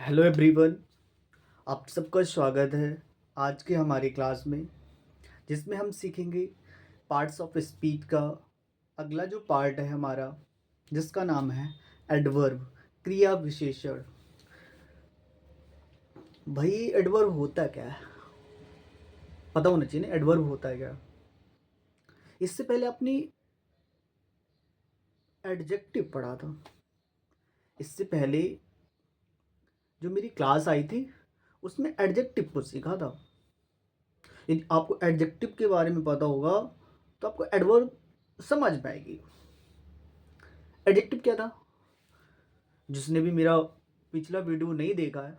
Hello everyone. आप सबका स्वागत है आज के हमारी क्लास में, जिसमें हम सीखेंगे पार्ट्स ऑफ स्पीच का अगला जो पार्ट है हमारा, जिसका नाम है एडवर्ब, क्रिया विशेषण। भाई एडवर्ब होता क्या है पता होना चाहिए ना, एडवर्ब होता है क्या। इससे पहले अपनी एडजेक्टिव पढ़ा था। इससे पहले जो मेरी क्लास आई थी उसमें एडजेक्टिव को सीखा था। यदि आपको एडजेक्टिव के बारे में पता होगा तो आपको एडवर्ब समझ में आएगी। एडजेक्टिव क्या था? जिसने भी मेरा पिछला वीडियो नहीं देखा है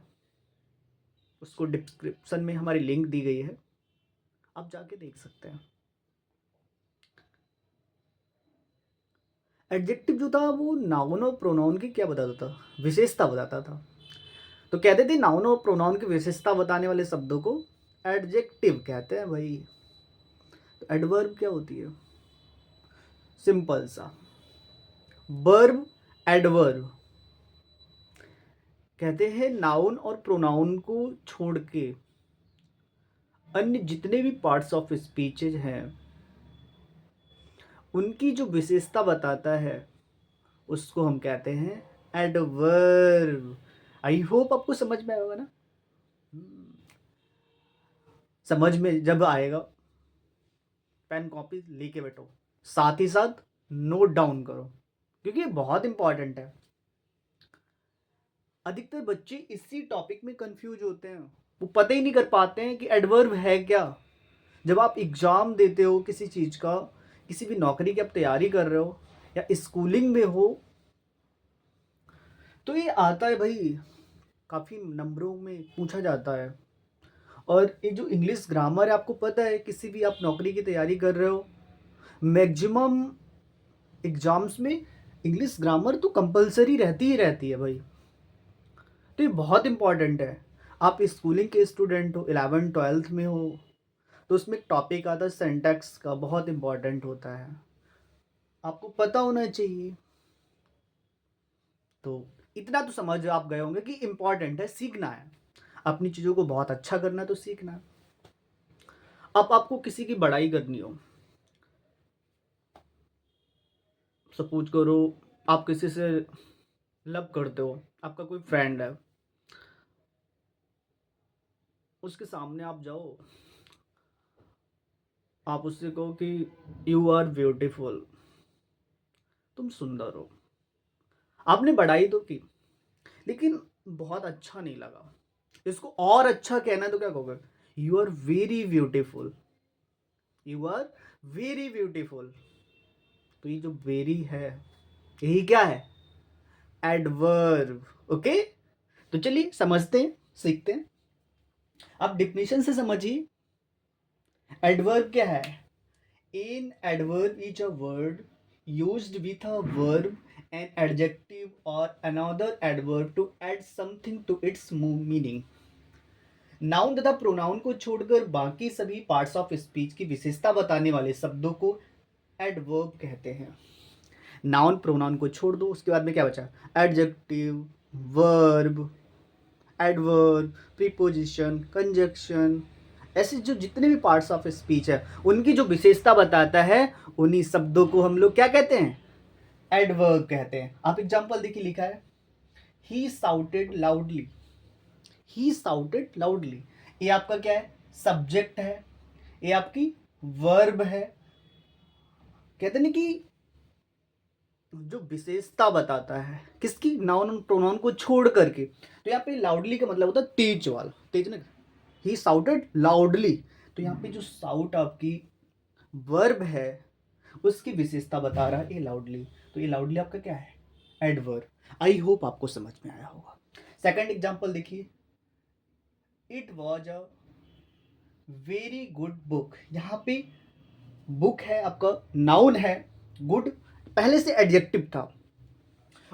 उसको डिस्क्रिप्शन में हमारी लिंक दी गई है, आप जाके देख सकते हैं। एडजेक्टिव जो था वो नाउन और प्रोनाउन की क्या बताता था, विशेषता बताता था। तो कहते थे नाउन और प्रोनाउन की विशेषता बताने वाले शब्दों को एडजेक्टिव कहते हैं भाई। तो एडवर्ब क्या होती है? सिंपल सा, वर्ब एडवर्ब कहते हैं नाउन और प्रोनाउन को छोड़ के अन्य जितने भी पार्ट्स ऑफ स्पीचेज हैं उनकी जो विशेषता बताता है उसको हम कहते हैं एडवर्ब। आई होप आपको समझ में आएगा ना। समझ में जब आएगा पेन कॉपी लेके बैठो, साथ ही साथ नोट डाउन करो, क्योंकि ये बहुत इंपॉर्टेंट है। अधिकतर बच्चे इसी टॉपिक में कंफ्यूज होते हैं, वो पता ही नहीं कर पाते हैं कि एडवर्ब है क्या। जब आप एग्ज़ाम देते हो किसी चीज़ का, किसी भी नौकरी की आप तैयारी कर रहे हो या स्कूलिंग में हो, तो ये आता है भाई, काफ़ी नंबरों में पूछा जाता है। और ये जो इंग्लिश ग्रामर है, आपको पता है किसी भी आप नौकरी की तैयारी कर रहे हो, मैक्सिमम एग्ज़ाम्स में इंग्लिश ग्रामर तो कंपलसरी रहती ही रहती है भाई। तो ये बहुत इंपॉर्टेंट है। आप स्कूलिंग के स्टूडेंट हो, 11th 12th में हो, तो उसमें एक टॉपिक आता है सेंटेक्स का, बहुत इंपॉर्टेंट होता है, आपको पता होना चाहिए। तो इतना तो समझ आप गए होंगे कि इम्पॉर्टेंट है, सीखना है, अपनी चीज़ों को बहुत अच्छा करना है तो सीखना है। अब आपको किसी की बड़ाई करनी हो, सपोज करो आप किसी से लव करते हो, आपका कोई फ्रेंड है, उसके सामने आप जाओ, आप उससे कहो कि यू आर ब्यूटीफुल, तुम सुंदर हो। आपने बड़ाई तो की, लेकिन बहुत अच्छा नहीं लगा। इसको और अच्छा कहना है तो क्या कहोगे? You are very beautiful, you are very beautiful. तो ये जो वेरी है, यही क्या है? एडवर्ब। ओके, तो चलिए समझते हैं, सीखते हैं। आप डिफिनेशन से समझिए एडवर्ब क्या है। An adverb is a word used with a verb, an adjective or another adverb to add something to its meaning। Noun तथा प्रोनाउन को छोड़कर बाकी सभी पार्ट्स ऑफ स्पीच की विशेषता बताने वाले शब्दों को एडवर्ब कहते हैं। नाउन प्रोनाउन को छोड़ दो, उसके बाद में क्या बचा? Adjective, verb, adverb, preposition, conjunction, ऐसे जो जितने भी पार्ट्स ऑफ स्पीच है उनकी जो विशेषता बताता है, उन्हीं शब्दों को हम लोग क्या कहते हैं? एडवर्ब कहते हैं। आप एग्जांपल देखिए, लिखा है ही साउटेड लाउडली, ही साउटेड लाउडली। ये आपका क्या है? सब्जेक्ट है, ये आपकी वर्ब है। कहते नहीं कि जो विशेषता बताता है किसकी, नाउन और प्रोनाउन को छोड़ करके। तो यहाँ पे लाउडली का मतलब होता है तेज वाला, तेज ना। ही साउटेड लाउडली, तो यहाँ पे जो साउट आपकी वर्ब है उसकी विशेषता बता रहा है ये लाउडली। तो ये लाउडली आपका क्या है? एडवर्ब। आई होप आपको समझ में आया होगा। सेकंड एग्जांपल देखिए, it was a very good book. यहाँ पे बुक है आपका नाउन है, गुड पहले से एडजेक्टिव था,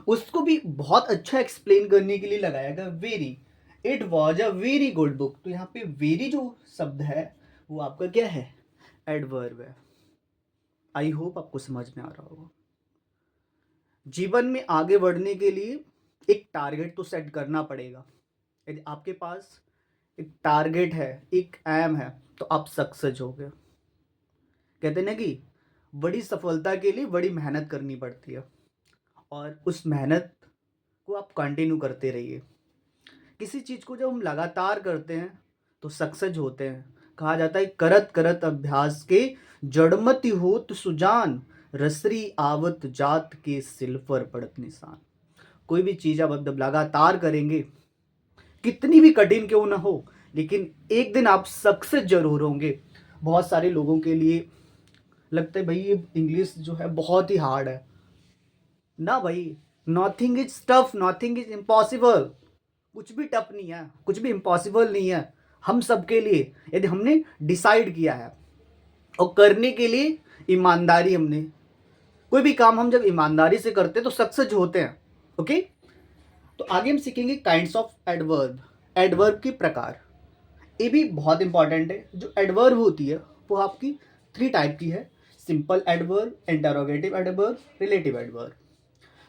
उसको भी बहुत अच्छा एक्सप्लेन करने के लिए लगाया गया very. It was a very good book. तो यहाँ पे वेरी जो शब्द है वो आपका क्या है? एडवर्ब है। आई होप आपको समझ में आ रहा होगा। जीवन में आगे बढ़ने के लिए एक टारगेट तो सेट करना पड़ेगा, यदि आपके पास एक टारगेट है, एक एम है, तो आप सक्सेस हो गए। कहते हैं ना कि बड़ी सफलता के लिए बड़ी मेहनत करनी पड़ती है, और उस मेहनत को आप कंटिन्यू करते रहिए। किसी चीज़ को जब हम लगातार करते हैं तो सक्सेस होते हैं। कहा जाता है करत करत अभ्यास के जड़मति होत सुजान, रसरी आवत जात के सिल पर पड़त निशान। कोई भी चीज़ आप जब लगातार करेंगे, कितनी भी कठिन क्यों ना हो, लेकिन एक दिन आप सक्सेस जरूर होंगे। बहुत सारे लोगों के लिए लगता है भाई ये इंग्लिश जो है बहुत ही हार्ड है। ना भाई, nothing is tough, nothing is impossible. कुछ भी टफ नहीं है, कुछ भी इम्पॉसिबल नहीं है हम सबके लिए, यदि हमने डिसाइड किया है और करने के लिए ईमानदारी। हमने कोई भी काम हम जब ईमानदारी से करते हैं तो सक्सेस होते हैं। ओके, तो आगे हम सीखेंगे काइंड्स ऑफ एडवर्ब, एडवर्ब के प्रकार। ये भी बहुत इंपॉर्टेंट है। जो एडवर्ब होती है वो आपकी 3 टाइप की है: simple adverb, interrogative adverb, relative adverb.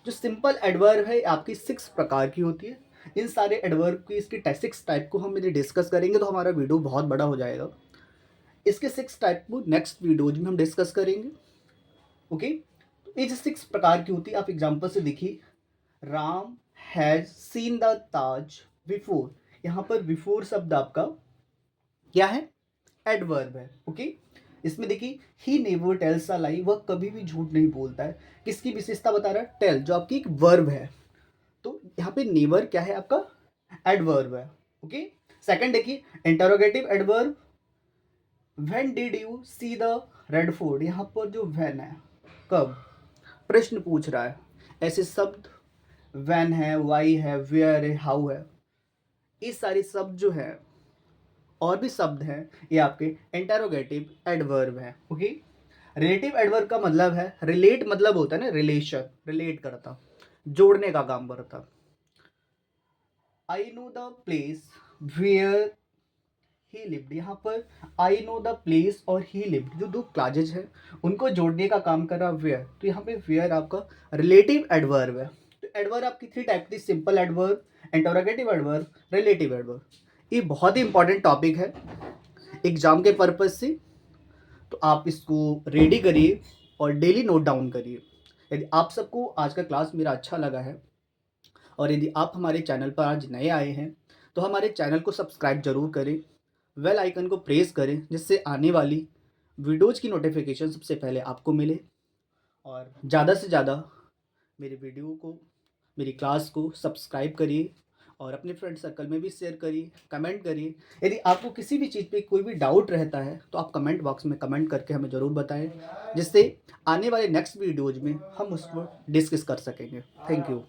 जो सिंपल एडवर्ब है आपकी 6 प्रकार की होती है। इन सारे एडवर्ब की इसके 6 टाइप को हम यदि डिस्कस करेंगे तो हमारा वीडियो बहुत बड़ा हो जाएगा। इसके 6 टाइप को नेक्स्ट वीडियोज में हम डिस्कस करेंगे। ओके, तो ये जो 6 प्रकार की होती है, आप एग्जाम्पल से देखिए। Ram has seen the Taj before. यहाँ पर बिफोर शब्द आपका क्या है? एडवर्ब है। ओके, इसमें देखिए ही नेवर टेल्स अ लाई, वह कभी भी झूठ नहीं बोलता है। किसकी विशेषता बता रहा है? टेल, जो आपकी एक वर्ब है। तो यहाँ पे नेवर क्या है? आपका एडवर्ब है। ओके, सेकंड देखिए interrogative adverb. When did you see the red fort. यहाँ पर जो व्हेन है, कब, प्रश्न पूछ रहा है। ऐसे शब्द व्हेन है, वाई है, वेयर है, हाउ है, ये सारे शब्द जो है और भी शब्द हैं, ये आपके इंटरोगेटिव एडवर्ब है। ओके, रिलेटिव एडवर्ब का मतलब है, रिलेट मतलब होता है ना रिलेशन, रिलेट करता, जोड़ने का काम करता। I know the place where he lived. यहाँ पर आई नो द प्लेस और ही लिव्ड जो 2 क्लाजेज है उनको जोड़ने का काम कर रहा वेयर। तो यहाँ पे वेयर आपका रिलेटिव एडवर्ब है। तो एडवर्ब आपकी 3 टाइप की: simple adverb, interrogative adverb, relative adverb. ये बहुत ही इंपॉर्टेंट टॉपिक है एग्जाम के पर्पज से, तो आप इसको रेडी करिए और डेली नोट डाउन करिए। यदि आप सबको आज का क्लास मेरा अच्छा लगा है और यदि आप हमारे चैनल पर आज नए आए हैं तो हमारे चैनल को सब्सक्राइब जरूर करें, बेल आइकन को प्रेस करें, जिससे आने वाली वीडियोज़ की नोटिफिकेशन सबसे पहले आपको मिले। और ज़्यादा से ज़्यादा मेरे वीडियो को, मेरी क्लास को सब्सक्राइब करिए और अपने फ्रेंड सर्कल में भी शेयर करिए, कमेंट करिए। यदि आपको किसी भी चीज़ पे कोई भी डाउट रहता है तो आप कमेंट बॉक्स में कमेंट करके हमें ज़रूर बताएं, जिससे आने वाले नेक्स्ट वीडियोज़ में हम उसको डिस्कस कर सकेंगे। Thank you.